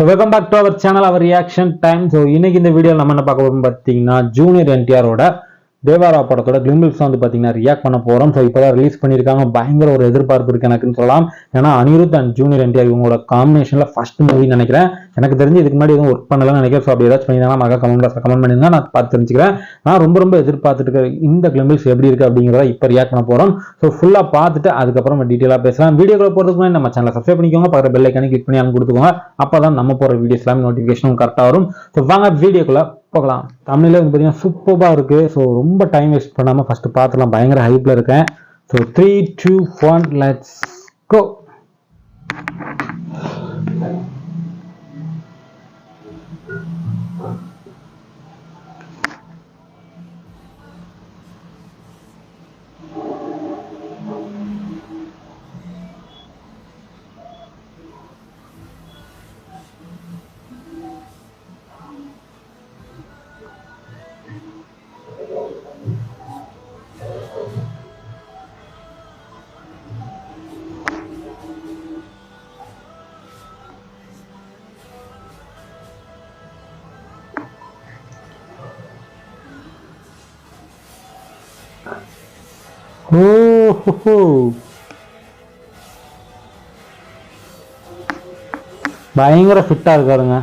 So welcome back to our channel, our reaction time. So இன்னைக்கு இந்த வீடியோல நம்ம என்ன பார்க்க போறோம் பாத்தீங்கன்னா ஜூனியர் என்டிஆரோட தேவாரா படத்தோட கிளிம்பிள்ஸ் வந்து பாத்தீங்கன்னா ரியாக்ட் பண்ண போறோம். ஸோ இப்போதான் ரிலீஸ் பண்ணியிருக்காங்க. பயங்கர ஒரு எதிர்பார்ப்பு இருக்கு எனக்குன்னு சொல்லலாம். ஏன்னா அனிருத் அண்ட் ஜூனியர் என்டிஆர் இவங்களோட காம்பினேஷன்ல ஃபர்ஸ்ட் மூவி நினைக்கிறேன். எனக்கு தெரிஞ்சு இதுக்கு முன்னாடி எதுவும் ஒர்க் பண்ணலன்னு நினைக்கிறேன். ஸோ அப்படி ஏதாச்சும் பண்ணியிருந்தாங்கன்னா மகா கமெண்ட் பண்ணிருந்தா நான் பார்த்து தெரிஞ்சுக்கிறேன். நான் ரொம்ப எதிர்பார்த்துட்டு இருக்க இந்த கிளிம்பிள்ஸ் எப்படி இருக்கு அப்படிங்கிறத இப்போ ரியாக்ட் பண்ண போறோம். ஸோ ஃபுல்லா பார்த்துட்டு அதுக்கப்புறம் டீட்டெயிலாக பேசலாம். வீடியோக்குள்ள போறதுக்கு முன்னாடி நம்ம சேனலை சப்ஸ்கிரைப் பண்ணிக்கோங்க, பக்கத்துல பெல் ஐக்கானை கிளிக் பண்ணி கொடுத்துக்கோங்க. அப்பதான் நம்ம போற வீடியோஸ் எல்லாமே நோட்டிஃபிகேஷனும் கரெக்டாக வரும். ஸோ வாங்க வீடியோக்குள்ள போகலாம். தமிழ்ல வந்து பார்த்தீங்கன்னா சூப்பராக இருக்கு. ஸோ ரொம்ப டைம் வேஸ்ட் பண்ணாமல் ஃபர்ஸ்ட் பார்த்துலாம். பயங்கர ஹைப்ல இருக்கேன். So 3, 2, 1 let's go. ஓஹோ, பயங்கர ஃபிட்டா இருக்காருங்க.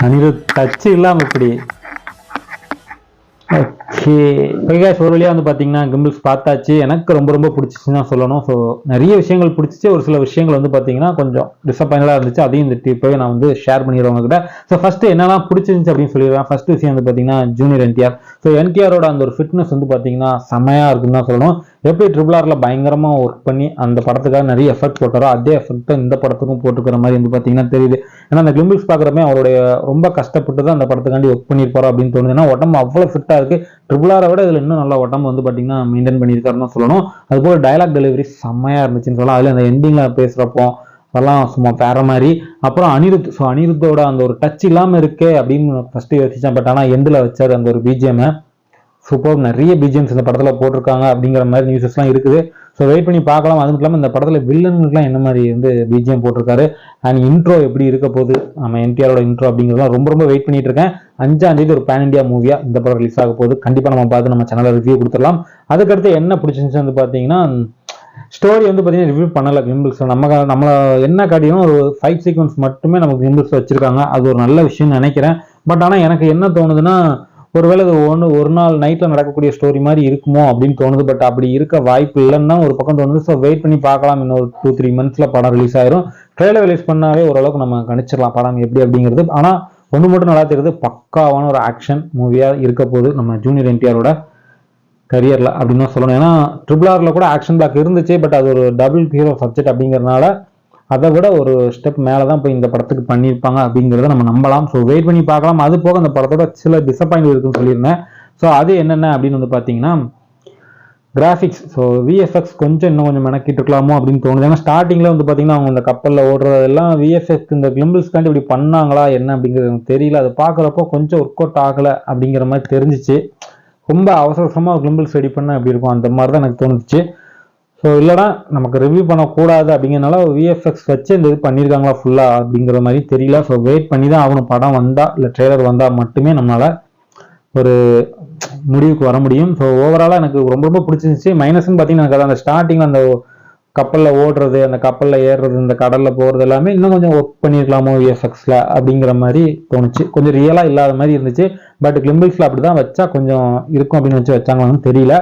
அனிருத் டச் இல்லாம இப்படி ஒரு வழியா வந்து பாத்தீங்கன்னா கிம்பிள்ஸ் பார்த்தாச்சு. எனக்கு ரொம்ப பிடிச்சிச்சுன்னு தான் சொல்லணும். ஸோ நிறைய விஷயங்கள் பிடிச்சிச்சு. ஒரு சில விஷயங்கள் வந்து பாத்தீங்கன்னா கொஞ்சம் டிசப்பாயிண்டா இருந்துச்சு. அதையும் இந்த டிப்பவே நான் வந்து ஷேர் பண்ணிடுறவங்க கிட்ட. ஸோ ஃபர்ஸ்ட் என்னெல்லாம் பிடிச்சிருந்துச்சு அப்படின்னு சொல்லிடுறேன். ஃபர்ஸ்ட் விஷயம் வந்து பாத்தீங்கன்னா ஜூனியர் என்டிஆர். ஸோ என்டிஆரோட அந்த ஒரு ஃபிட்னஸ் வந்து பாத்தீங்கன்னா செமையா இருக்குன்னு தான் சொல்லணும். எப்படி ட்ரிபிள் பயங்கரமா ஒர்க் பண்ணி அந்த படத்துக்காக நிறைய எஃபெக்ட் போட்டாரோ அதே எஃபெக்ட் இந்த படத்துக்கும் போட்டுக்கிற மாதிரி வந்து பாத்தீங்கன்னா தெரியுது. ஏன்னா அந்த கிளிம்பிள்ஸ் பாக்குறப்ப அவருடைய ரொம்ப கஷ்டப்பட்டு தான் அந்த படத்துக்காண்டி ஒர்க் பண்ணியிருப்பாரோ அப்படின்னு தோணுது. ஏன்னா உடம்பு அவ்வளவு ஃபிட்டா இருக்கு. ட்ரிபிள் விட இதுல இன்னும் நல்லா உடம்பு வந்து பாத்தீங்கன்னா மெயின்டைன் பண்ணியிருக்காருன்னு சொல்லணும். அது போல டயலாக் டெலிவரி செம்மையா இருந்துச்சுன்னு சொல்லலாம். அதுல அந்த எண்டிங்ல பேசுறப்போ அதெல்லாம் சும்மா வேற மாதிரி. அப்புறம் அனிருத், ஸோ அனிருத்தோட அந்த ஒரு டச் இல்லாம இருக்கே அப்படின்னு ஃபர்ஸ்ட் யோசிச்சேன். பட் ஆனா எந்தில் வச்சாரு அந்த ஒரு பிஜிஎம். சூப்பர். நிறைய பிஜிஎம்ஸ் இந்த படத்துல போட்டிருக்காங்க அப்படிங்கிற மாதிரி நியூஸஸ் எல்லாம் இருக்குது. ஸோ வெயிட் பண்ணி பார்க்கலாம். அது மட்டும் இல்லாமல் இந்த படத்துல வில்லனுக்குலாம் என்ன மாதிரி வந்து பிஜிஎம் போட்டிருக்காரு அண்ட் இன்ட்ரோ எப்படி இருக்க போகுது, நம்ம என்டிஆரோட இன்ட்ரோ அப்படிங்கிறதுலாம் ரொம்ப வெயிட் பண்ணிட்டு இருக்கேன். 5ஆம் தேதி ஒரு பேன் இண்டியா மூவியா இந்த படம் ரிலீஸ் ஆக போகுது. கண்டிப்பா நம்ம பார்த்து நம்ம சேனல்ல ரிவ்யூ கொடுத்துடலாம். அதுக்கடுத்து என்ன பிடிச்சிருந்துச்சு வந்து பாத்தீங்கன்னா ஸ்டோரி வந்து பாத்தீங்கன்னா ரிவ்யூ பண்ணல கிளிம்பிள்ஸ். நம்மள என்ன காட்டியும் ஒரு 5 சீக்வன்ஸ் மட்டுமே நமக்கு கிளிம்பிள்ஸ் வச்சிருக்காங்க. அது ஒரு நல்ல விஷயம் நினைக்கிறேன். பட் ஆனா எனக்கு என்ன தோணுதுன்னா ஒருவேளை இது ஒரு நாள் நைட்ல நடக்கக்கூடிய ஸ்டோரி மாதிரி இருக்குமோ அப்படின்னு தோணுது. பட் அப்படி இருக்க வாய்ப்பு இல்லைன்னு தான் ஒரு பக்கம் தோணுது. ஸோ வெயிட் பண்ணி பார்க்கலாம். இன்னொரு 2-3 மந்த்ஸ்ல படம் ரிலீஸ் ஆயிரும். ட்ரெய்லர் ரிலீஸ் பண்ணாலே ஓரளவுக்கு நம்ம கணிச்சிடலாம் படம் எப்படி அப்படிங்கிறது. ஆனா ஒன்று மட்டும் நல்லா தெரியுது, பக்காவான ஒரு ஆக்ஷன் மூவியா இருக்க போகுது நம்ம ஜூனியர் என்டிஆரோட கரியர்ல அப்படின்னு தான் சொல்லணும். ஏன்னா ட்ரிபிள் கூட ஆக்ஷன் பிளாக் இருந்துச்சு. பட் அது ஒரு டபுள் ஹீரோ சப்ஜெக்ட் அப்படிங்கிறதுனால அதை விட ஒரு ஸ்டெப் மேலதான் போய் இந்த படத்துக்கு பண்ணியிருப்பாங்க அப்படிங்கிறத நம்ம நம்பலாம். ஸோ வெயிட் பண்ணி பார்க்கலாம். அது போக அந்த படத்தோட சில டிசப்பாயிண்ட் இருக்குன்னு சொல்லியிருந்தேன். ஸோ அது என்னென்ன அப்படின்னு வந்து பார்த்தீங்கன்னா கிராஃபிக்ஸ். ஸோ விஎஃப்எக்ஸ் இன்னும் கொஞ்சம் மெனக்கிட்டு இருக்கலாமோ அப்படின்னு தோணுது. ஏன்னா ஸ்டார்டிங்ல வந்து பார்த்தீங்கன்னா அவங்க இந்த கப்பலில் ஓடுறதெல்லாம் விஎஃப்எக்ஸ் இந்த கிளிம்பிள்ஸ்காண்டி இப்படி பண்ணாங்களா என்ன அப்படிங்கிறது எனக்கு தெரியல. அது பார்க்குறப்போ கொஞ்சம் ஒர்க் அவுட் ஆகலை அப்படிங்கிற மாதிரி தெரிஞ்சிச்சு. ரொம்ப அவசரமாக கிளிம்பிள்ஸ் ரெடி பண்ணால் எப்படி இருக்கும் அந்த மாதிரி தான் எனக்கு தோணுச்சு. ஸோ இல்லைனா நமக்கு ரிவ்யூ பண்ணக்கூடாது அப்படிங்கிறனால விஎஃப்எக்ஸ் வச்சு இந்த இது பண்ணியிருக்காங்களா ஃபுல்லாக அப்படிங்கிற மாதிரி தெரியல. ஸோ வெயிட் பண்ணி தான் ஆகணும். படம் வந்தால் இல்லை ட்ரெய்லர் வந்தால் மட்டுமே நம்மளால் ஒரு முடிவுக்கு வர முடியும். ஸோ ஓவராலாக எனக்கு ரொம்ப பிடிச்சிருந்துச்சு. மைனஸ்ன்னு பார்த்தீங்கன்னா எனக்கு அந்த ஸ்டார்டிங்கில் அந்த கப்பலில் ஓடுறது, அந்த கப்பலில் ஏறுறது, இந்த கடலில் போகிறது எல்லாமே இன்னும் கொஞ்சம் ஒர்க் பண்ணியிருக்கலாமோ விஎஃப்எக்ஸில் அப்படிங்கிற மாதிரி தோணுச்சு. கொஞ்சம் ரியலாக இல்லாத மாதிரி இருந்துச்சு. பட் கிளிம்பிள்ஸில் அப்படி தான் வச்சா கொஞ்சம் இருக்கும் அப்படின்னு வச்சாங்களான்னு தெரியல.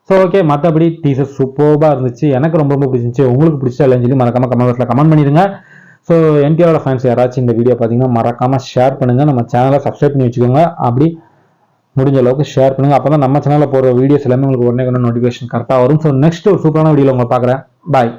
ஸோ ஓகே, மற்றபடி டீசர் சூப்பராக இருந்துச்சு. எனக்கு ரொம்ப பிடிச்சிருந்துச்சு. உங்களுக்கு பிடிச்சா இல்லைன்னு சொல்லி மறக்காம கமெண்ட் பண்ணிடுங்க. ஸோ என்டிஆரோட ஃபேன்ஸ் யாராச்சும் இந்த வீடியோ பார்த்தீங்கன்னா மறக்காம ஷேர் பண்ணுங்க. நம்ம சேனலை சப்ஸ்கிரைப் பண்ணி வச்சுக்கோங்க. அப்படி முடிஞ்ச அளவுக்கு ஷேர் பண்ணுங்க. அப்போ தான் நம்ம சேனலில் போகிற வீடியோஸ் எல்லாமே உங்களுக்கு உடனே நோட்டிஃபிகேஷன் கரெக்டாக வரும். ஸோ நெக்ஸ்ட் ஒரு சூப்பரான வீடியோவில் உங்களை பார்க்குறேன். பாய்.